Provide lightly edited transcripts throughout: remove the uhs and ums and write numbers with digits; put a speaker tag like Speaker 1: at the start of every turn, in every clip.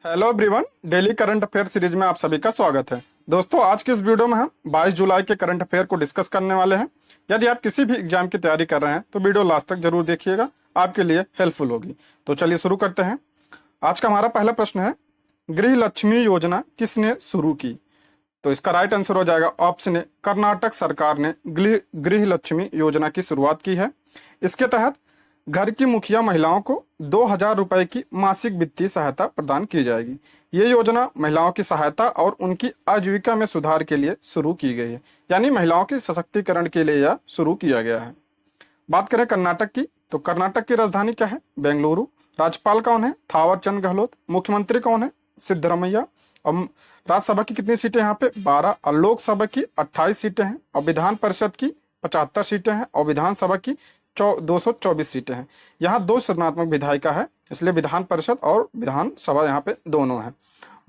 Speaker 1: Hello everyone, daily current affair series में आप सभी का स्वागत है। दोस्तों, आज के इस वीडियो में हम 22 जुलाई के करंट अफेयर को डिस्कस करने वाले हैं। यदि आप किसी भी एग्जाम की तैयारी कर रहे हैं तो वीडियो लास्ट तक जरूर देखिएगा, आपके लिए हेल्पफुल होगी। तो चलिए शुरू करते हैं। आज का हमारा पहला प्रश्न है, गृह लक्ष्मी योजना किसने शुरू की? तो इसका राइट आंसर हो जाएगा ऑप्शन ए, कर्नाटक सरकार ने गृह लक्ष्मी योजना की शुरुआत की है। इसके तहत घर की मुखिया महिलाओं को 2,000 रुपए की मासिक वित्तीय सहायता प्रदान की जाएगी। ये योजना महिलाओं की सहायता और उनकी आजीविका में सुधार के लिए शुरू की गई है, यानी महिलाओं के सशक्तिकरण के लिए यह शुरू किया गया है। बात करें कर्नाटक की, तो कर्नाटक की राजधानी क्या है? बेंगलुरु। राज्यपाल कौन है? थावर चंद गहलोत। मुख्यमंत्री कौन है? सिद्धरमैया। और राज्यसभा की कितनी सीटें यहाँ पे? 12। और लोकसभा की 28 सीटें हैं, और विधान परिषद की 75 सीटें हैं, और विधानसभा की 224 सीटें हैं। यहाँ 2 सदनात्मक विधायिका है, इसलिए विधान परिषद और विधानसभा यहाँ पे दोनों हैं।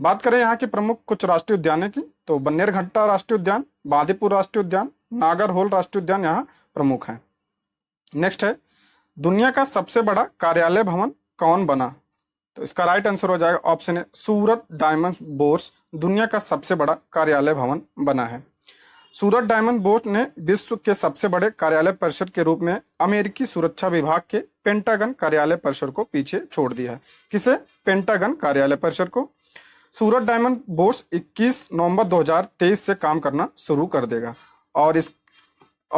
Speaker 1: बात करें यहाँ की प्रमुख कुछ राष्ट्रीय उद्यानों की, तो बन्नेरघट्टा राष्ट्रीय उद्यान, बांदीपुर राष्ट्रीय उद्यान, नागरहोल राष्ट्रीय उद्यान यहाँ प्रमुख है। नेक्स्ट है, दुनिया का सबसे बड़ा कार्यालय भवन कौन बना? तो इसका राइट आंसर हो जाएगा ऑप्शन है, सूरत डायमंड बोर्स दुनिया का सबसे बड़ा कार्यालय भवन बना है। सूरत डायमंड बोर्स ने विश्व के सबसे बड़े कार्यालय परिसर के रूप में अमेरिकी सुरक्षा विभाग के पेंटागन कार्यालय परिसर को पीछे छोड़ दिया है। किसे? पेंटागन कार्यालय परिसर को। सूरत डायमंड बोर्स 21 नवंबर 2023 से काम करना शुरू कर देगा, और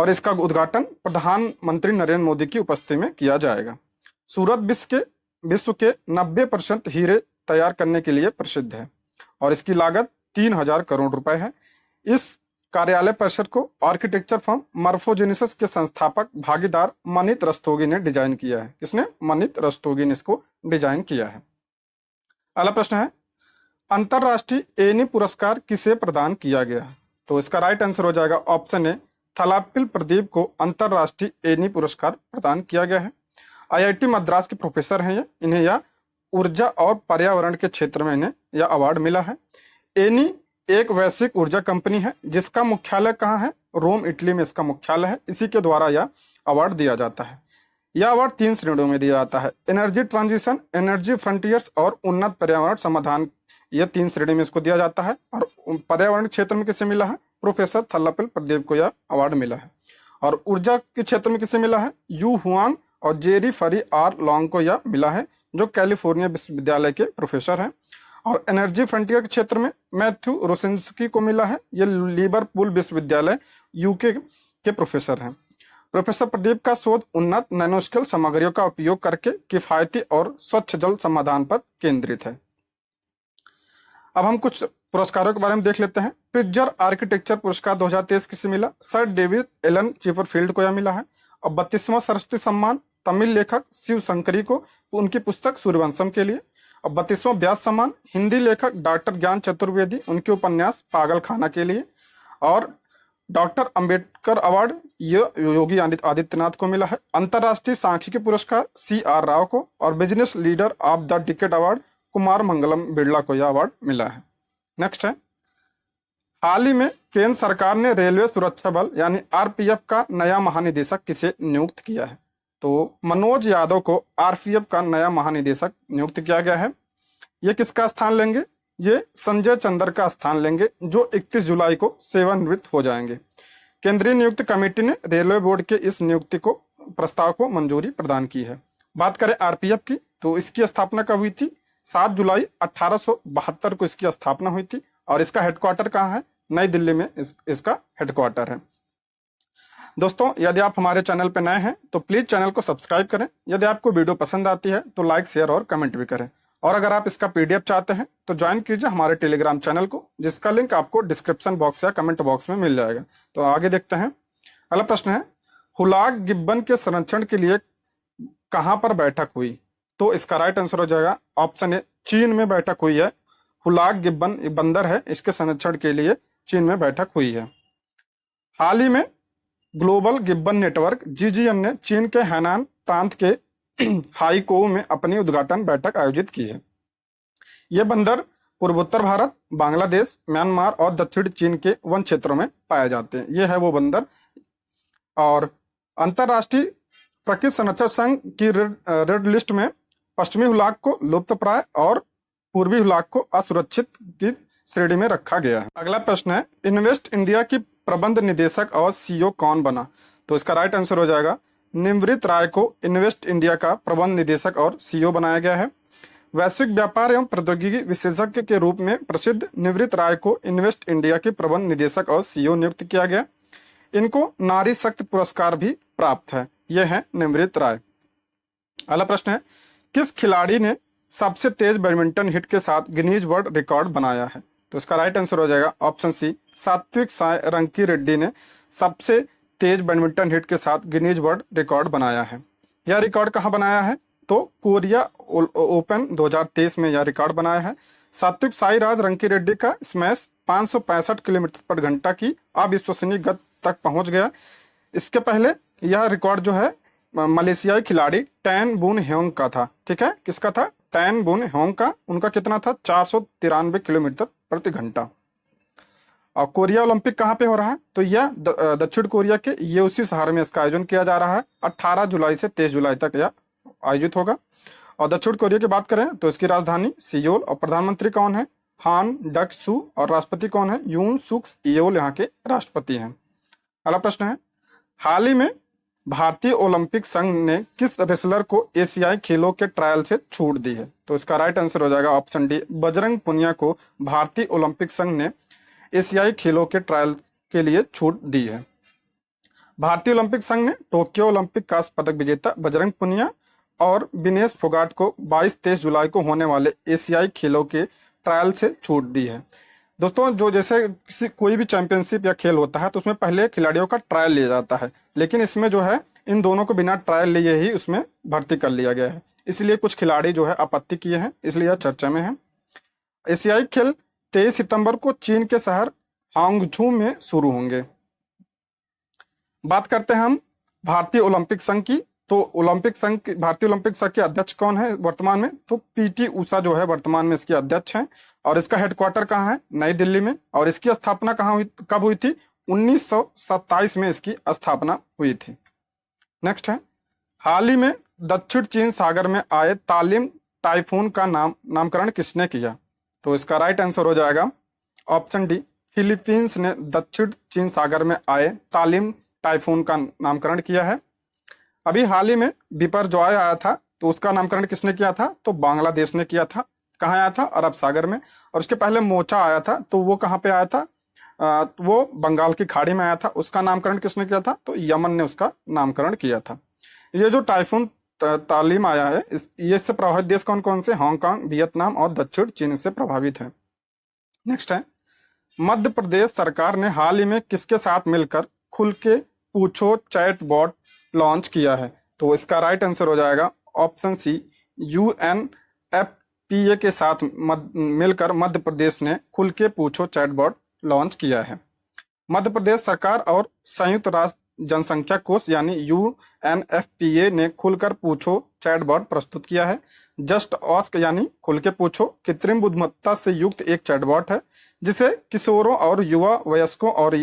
Speaker 1: इसका उद्घाटन प्रधानमंत्री नरेंद्र मोदी की उपस्थिति में किया जाएगा। सूरत विश्व के 90% हीरे तैयार करने के लिए प्रसिद्ध है, और इसकी लागत 3,000 करोड़ रुपए है। इस कार्यालय परिसर को आर्किटेक्चर फर्म मॉर्फोजेनेसिस के संस्थापक भागीदार मनित रस्तोगी ने डिजाइन किया है। किसने? मनित रस्तोगी ने इसको डिजाइन किया है। अगला प्रश्न है, अंतरराष्ट्रीय एनी पुरस्कार किसे प्रदान किया गया? तो इसका राइट आंसर हो जाएगा ऑप्शन ए, थलापिल प्रदीप को अंतरराष्ट्रीय एनी पुरस्कार प्रदान किया गया है। IIT मद्रास के प्रोफेसर हैं ये, इन्हें यह ऊर्जा और पर्यावरण के क्षेत्र में इन्हें यह अवार्ड मिला है। एनी एक वैश्विक ऊर्जा कंपनी है जिसका मुख्यालय कहाँ है? रोम, इटली में इसका मुख्यालय है। इसी के द्वारा यह अवार्ड दिया जाता है। यह अवार्ड 3 श्रेणियों में दिया जाता है, एनर्जी ट्रांजिशन, एनर्जी फ्रंटियर्स और उन्नत पर्यावरण समाधान। यह 3 श्रेणी में इसको दिया जाता है। और पर्यावरण क्षेत्र में किसे मिला है? प्रोफेसर थल्लापिल प्रदीप को यह अवार्ड मिला है। और ऊर्जा के क्षेत्र में किसे मिला है? यू हुआंग और जेरी फरी आर लॉन्ग को यह मिला है, जो कैलिफोर्निया विश्वविद्यालय के प्रोफेसर हैं। और एनर्जी फ्रंटियर के क्षेत्र में मैथ्यू रोसिंस्की को मिला है, ये लिवरपूल विश्वविद्यालय यूके के प्रोफेसर हैं। प्रोफेसर प्रदीप का शोध उन्नत नैनोस्केल सामग्रियों का उपयोग करके किफायती और स्वच्छ जल समाधान पर केंद्रित है। अब हम कुछ पुरस्कारों के बारे में देख लेते हैं। प्रिट्जर आर्किटेक्चर पुरस्कार 2023 किसे मिला? सर डेविड एलन चिपरफील्ड को यह मिला है। और 32वां सरस्वती सम्मान तमिल लेखक शिव शंकरी को उनकी पुस्तक सूर्यवंशम के लिए। और 32वां व्यास सम्मान हिंदी लेखक डॉक्टर ज्ञान चतुर्वेदी उनके उपन्यास पागल खाना के लिए। और डॉक्टर अंबेडकर अवार्ड ये योगी आदित्यनाथ को मिला है। अंतरराष्ट्रीय सांख्यिकी पुरस्कार CR राव को। और business leader of the decade award Kumar Mangalam Birla को यह अवार्ड मिला है। नेक्स्ट है, हाल ही में केंद्र सरकार ने रेलवे सुरक्षा बल यानी RPF का नया महानिदेशक किसे नियुक्त किया है? तो मनोज यादव को RPF का नया महानिदेशक नियुक्त किया गया है। ये किसका स्थान लेंगे? ये संजय चंद्र का स्थान लेंगे, जो 31 जुलाई को सेवानिवृत्त हो जाएंगे। केंद्रीय नियुक्त कमेटी ने रेलवे बोर्ड के इस नियुक्ति को प्रस्ताव को मंजूरी प्रदान की है। बात करें RPF की, तो इसकी स्थापना कब हुई थी? 7 जुलाई 1872 को इसकी स्थापना हुई थी। और इसका हेडक्वार्टर कहाँ है? नई दिल्ली में इसका हेडक्वार्टर है। दोस्तों, यदि आप हमारे चैनल पर नए हैं तो प्लीज चैनल को सब्सक्राइब करें। यदि आपको वीडियो पसंद आती है तो लाइक, शेयर और कमेंट भी करें। और अगर आप इसका PDF चाहते हैं तो ज्वाइन कीजिए हमारे टेलीग्राम चैनल को, जिसका लिंक आपको डिस्क्रिप्शन बॉक्स या कमेंट बॉक्स में मिल जाएगा। तो आगे देखते हैं। अगला प्रश्न है, हुलाक गिब्बन के संरक्षण के लिए कहां पर बैठक हुई? तो इसका राइट आंसर हो जाएगा ऑप्शन ए, चीन में बैठक हुई है। हुलाक गिब्बन बंदर है, इसके संरक्षण के लिए चीन में बैठक हुई है। हाल ही में ग्लोबल गिब्बन नेटवर्क GGN ने चीन के हैनान प्रांत के हाईकोउ में अपनी उद्घाटन बैठक आयोजित की है। ये बंदर पूर्वोत्तर भारत, बांग्लादेश, म्यांमार और दक्षिण चीन के वन क्षेत्रों में पाए जाते हैं। ये है वो बंदर। और अंतरराष्ट्रीय प्रकृति संरक्षण संघ की रेड लिस्ट में पश्चिमी हुलाक को लुप्तप्राय और पूर्वी हुलाक को असुरक्षित की श्रेणी में रखा गया है। अगला प्रश्न है, इन्वेस्ट इंडिया की प्रबंध निदेशक और सीईओ कौन बना? तो इसका राइट आंसर हो जाएगा निवृत्त राय को इन्वेस्ट इंडिया का प्रबंध निदेशक और सीईओ बनाया गया है। वैश्विक व्यापार एवं प्रौद्योगिकी विशेषज्ञ के रूप में प्रसिद्ध निवृत्त राय को इन्वेस्ट इंडिया के प्रबंध निदेशक और सीईओ नियुक्त किया गया। इनको नारी शक्ति पुरस्कार भी प्राप्त है। यह है निवृत्त राय। अगला प्रश्न है, किस खिलाड़ी ने सबसे तेज बैडमिंटन हिट के साथ गिनीज वर्ल्ड रिकॉर्ड बनाया है? तो इसका राइट आंसर हो जाएगा ऑप्शन सी, सात्विक साई रंकी रेड्डी ने सबसे तेज बैडमिंटन हिट के साथ गिनीज वर्ल्ड रिकॉर्ड बनाया है। यह रिकॉर्ड कहाँ बनाया है? तो कोरिया ओपन 2023 में यह रिकॉर्ड बनाया है। सात्विक साईराज रंकी रेड्डी का स्मैश 565 किलोमीटर पर घंटा की अविश्वसनीय गति तक पहुंच गया। इसके पहले यह रिकॉर्ड जो है मलेशियाई खिलाड़ी टैन बुन हेंग का था। ठीक है, किसका था? टैन बुन हेंग का। उनका कितना था? 493 किलोमीटर प्रति घंटा। और कोरिया ओलंपिक कहाँ पे हो रहा है? तो यह दक्षिण कोरिया के येउसी शहर में इसका आयोजन किया जा रहा है। 18 जुलाई से 23 जुलाई तक यह आयोजित होगा। और दक्षिण कोरिया की बात करें तो इसकी राजधानी सियोल। और प्रधानमंत्री कौन है? हान डक सू। और राष्ट्रपति कौन है? यून सुक येओल यहाँ के राष्ट्रपति हैं। अगला प्रश्न है, हाल ही में भारतीय ओलंपिक संघ ने किस रेसलर को एशियाई खेलों के ट्रायल से छूट दी है? तो इसका राइट आंसर हो जाएगा ऑप्शन डी, बजरंग पुनिया को भारतीय ओलंपिक संघ ने एशियाई खेलों के ट्रायल के लिए छूट दी है। भारतीय ओलंपिक संघ ने टोक्यो ओलंपिक कांस्य पदक विजेता बजरंग पुनिया और विनेश फोगाट को 22-23 जुलाई को होने वाले एशियाई खेलों के ट्रायल से छूट दी है। दोस्तों, जो जैसे कोई भी चैंपियनशिप या खेल होता है तो उसमें पहले खिलाड़ियों का ट्रायल लिया जाता है, लेकिन इसमें जो है इन दोनों को बिना ट्रायल लिए ही उसमें भर्ती कर लिया गया है। इसलिए कुछ खिलाड़ी जो है आपत्ति किए हैं, इसलिए यह चर्चा में है। एशियाई खेल 23 सितंबर को चीन के शहर हांगझू में शुरू होंगे। बात करते हैं हम भारतीय ओलंपिक संघ की। तो भारतीय ओलंपिक संघ के अध्यक्ष कौन है वर्तमान में? तो पीटी उषा जो है वर्तमान में इसके अध्यक्ष हैं। और इसका हेडक्वार्टर कहाँ है? नई दिल्ली में। और इसकी स्थापना कब हुई थी? 1927 में इसकी स्थापना हुई थी। नेक्स्ट है, हाल ही में दक्षिण चीन सागर में आए तालिम टाइफून का नामकरण किसने किया? तो इसका राइट आंसर हो जाएगा ऑप्शन डी, फिलीपींस ने दक्षिण चीन सागर में आए तालिम टाइफून का नामकरण किया है। अभी हाल ही में बिपरजॉय आया था, तो उसका नामकरण किसने किया था? तो बांग्लादेश ने किया था। कहाँ आया था? अरब सागर में। और उसके पहले मोचा आया था, तो वो कहाँ पे आया था? वो बंगाल की खाड़ी में आया था। उसका नामकरण किसने किया था? तो यमन ने उसका नामकरण किया था। ये जो टाइफून तालिम आया है, ये से प्रभावित देश कौन कौन से? हांगकांग, वियतनाम और दक्षिण चीन से प्रभावित है। नेक्स्ट है, मध्य प्रदेश सरकार ने हाल ही में किसके साथ मिलकर खुल के पूछो चैट बॉट लॉन्च किया है? तो इसका राइट आंसर हो जाएगा ऑप्शन सी, UNFPA के साथ मिलकर मध्य प्रदेश ने खुल के पूछो चैटबॉट लॉन्च किया है। मध्य प्रदेश सरकार और संयुक्त राष्ट्र जनसंख्या कोष यानी UNFPA ने खुलकर पूछो चैटबॉट प्रस्तुत किया है। जस्ट आस्क यानी खुल के पूछो कृत्रिम बुद्धिमत्ता से युक्त एक चैटबॉट है, जिसे किशोरों और युवा वयस्कों और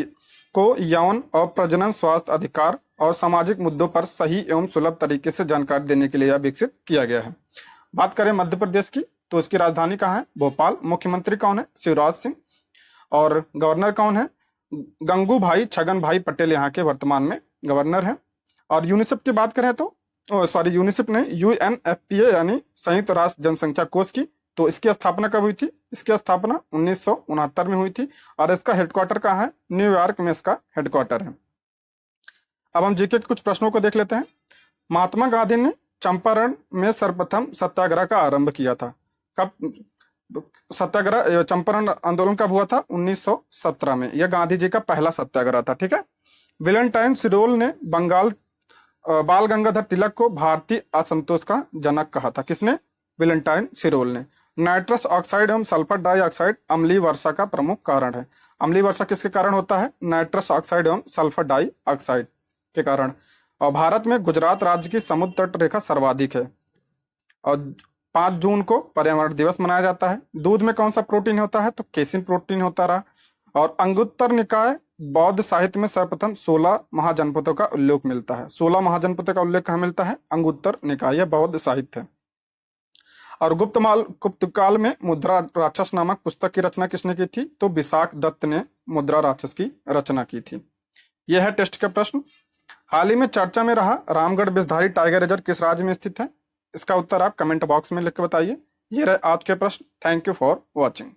Speaker 1: को यौन और प्रजनन स्वास्थ्य अधिकार और सामाजिक मुद्दों पर सही एवं सुलभ तरीके से जानकारी देने के लिए यह विकसित किया गया है। बात करें मध्य प्रदेश की, तो इसकी राजधानी कहाँ है? भोपाल। मुख्यमंत्री कौन है? शिवराज सिंह। और गवर्नर कौन है? गंगूभाई छगन भाई पटेल यहाँ के वर्तमान में गवर्नर हैं। और यूनिसेफ की बात करें तो यूनिसेफ ने UNFPA यानी संयुक्त राष्ट्र जनसंख्या कोष की, तो इसकी स्थापना कब हुई थी? इसकी स्थापना 1969 में हुई थी। और इसका हेडक्वार्टर कहाँ है? न्यूयॉर्क में इसका हेडक्वार्टर है। अब हम जीके के कुछ प्रश्नों को देख लेते हैं। महात्मा गांधी ने चंपारण में सर्वप्रथम सत्याग्रह का आरंभ किया था। कब सत्याग्रह चंपारण आंदोलन कब हुआ था? 1917 में। यह गांधी जी का पहला सत्याग्रह था। ठीक है। वेलेंटाइन सिरोल ने बाल गंगाधर तिलक को भारतीय असंतोष का जनक कहा था। किसने? वेलेंटाइन सिरोल ने। नाइट्रस ऑक्साइड एवं सल्फर डाइऑक्साइड अम्लीय वर्षा का प्रमुख कारण है। अम्लीय वर्षा किसके कारण होता है? नाइट्रस ऑक्साइड एवं सल्फर डाइऑक्साइड के कारण। और भारत में गुजरात राज्य की समुद्र तट रेखा सर्वाधिक है। और 5 जून को पर्यावरण दिवस मनाया जाता है। दूध में कौन सा प्रोटीन होता है? तो केसिन प्रोटीन होता रहा। और अंगुत्तर निकाय बौद्ध साहित्य में सर्वप्रथम 16 महाजनपदों का उल्लेख मिलता है। 16 महाजनपदों का उल्लेख कहाँ मिलता है? अंगुत्तर निकाय बौद्ध साहित्य है। और गुप्त काल में मुद्रा राक्षस नामक पुस्तक की रचना किसने की थी? तो विशाख दत्त ने मुद्रा राक्षस की रचना की थी। यह है टेस्ट के प्रश्न। हाल ही में चर्चा में रहा रामगढ़ विषधारी टाइगर रिजर्व किस राज्य में स्थित है? इसका उत्तर आप कमेंट बॉक्स में लिख के बताइए। ये रहे आज के प्रश्न। Thank you for watching.